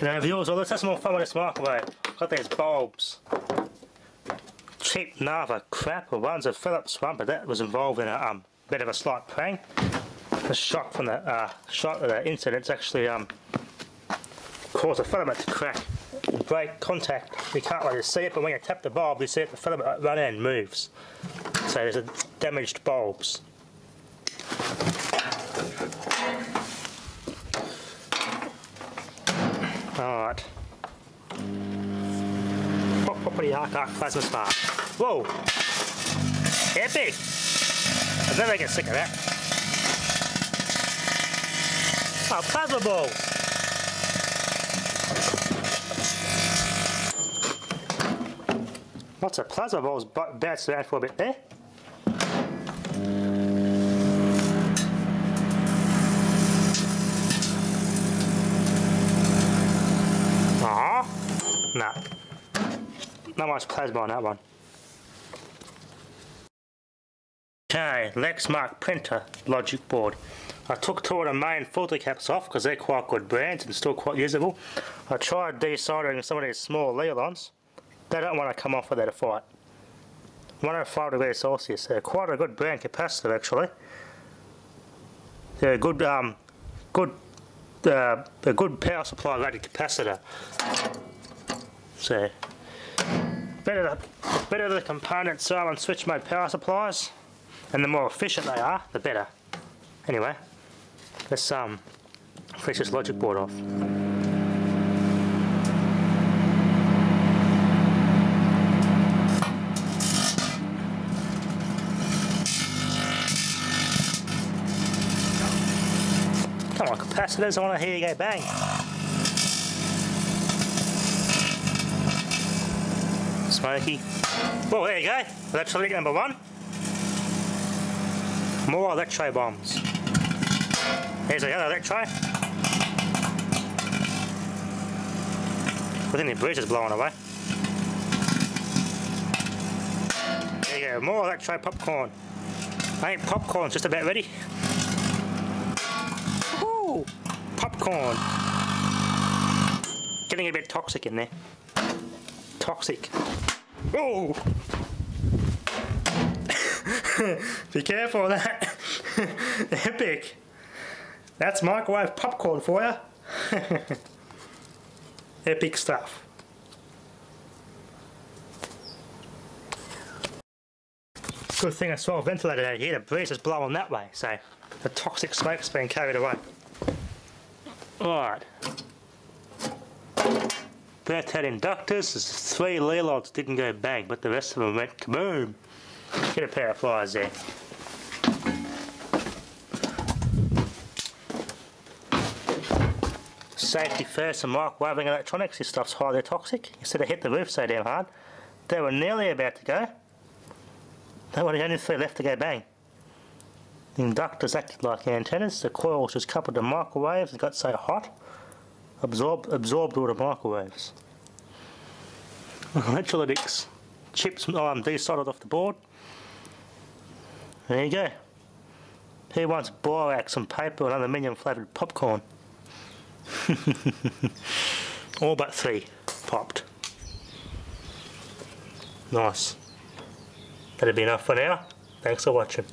Now viewers, well, let's have some more fun with this microwave. Got these bulbs. Cheap Nava crap, the ones a Philips one, but that was involved in a bit of a slight prank. The shock from the shot of the incident's actually caused the filament to crack and break contact. You can't really see it, but when you tap the bulb, you see it, the filament run in and moves. So there's a damaged bulbs. Alright. Property arc plasma spark. Whoa! Epic! I'll never get sick of that. Oh, plasma ball! Lots of plasma balls bounced around for a bit there. No. Not much plasma on that one. Okay, Lexmark printer logic board. I took two of the main filter caps off because they're quite good brands and still quite usable. I tried desoldering some of these small Leolons. They don't want to come off without a fight. 105 degrees Celsius. They're quite a good brand capacitor actually. They're a good a good power supply rated capacitor. So better the components are on switch mode power supplies, and the more efficient they are, the better. Anyway, let's finish this logic board off. Come on, capacitors, I want to hear you go bang. Smoky. Well, there you go. Electrolytic number 1. More electro bombs. Here's the other electro. I think the bridge is blowing away. There you go. More electro popcorn. I think popcorn's just about ready. Woo! Popcorn. Getting a bit toxic in there. Toxic. Oh! Be careful of that. Epic. That's microwave popcorn for you. Epic stuff. Good thing it's well ventilated out here. The breeze is blowing that way, so the toxic smoke's being carried away. Alright. Burnt out inductors, there's 3 Leolons didn't go bang, but the rest of them went kaboom. Get a pair of pliers there. Safety first and microwaving electronics, this stuff's highly toxic. Instead of hit the roof so damn hard, they were nearly about to go. There were only 3 left to go bang. The inductors acted like antennas, the coils just coupled to microwaves and got so hot. Absorbed all the microwaves. Electrolytics chips desoldered off the board. There you go. Who wants borax and paper and aluminium flavoured popcorn? All but 3 popped. Nice. That'll be enough for now. Thanks for watching.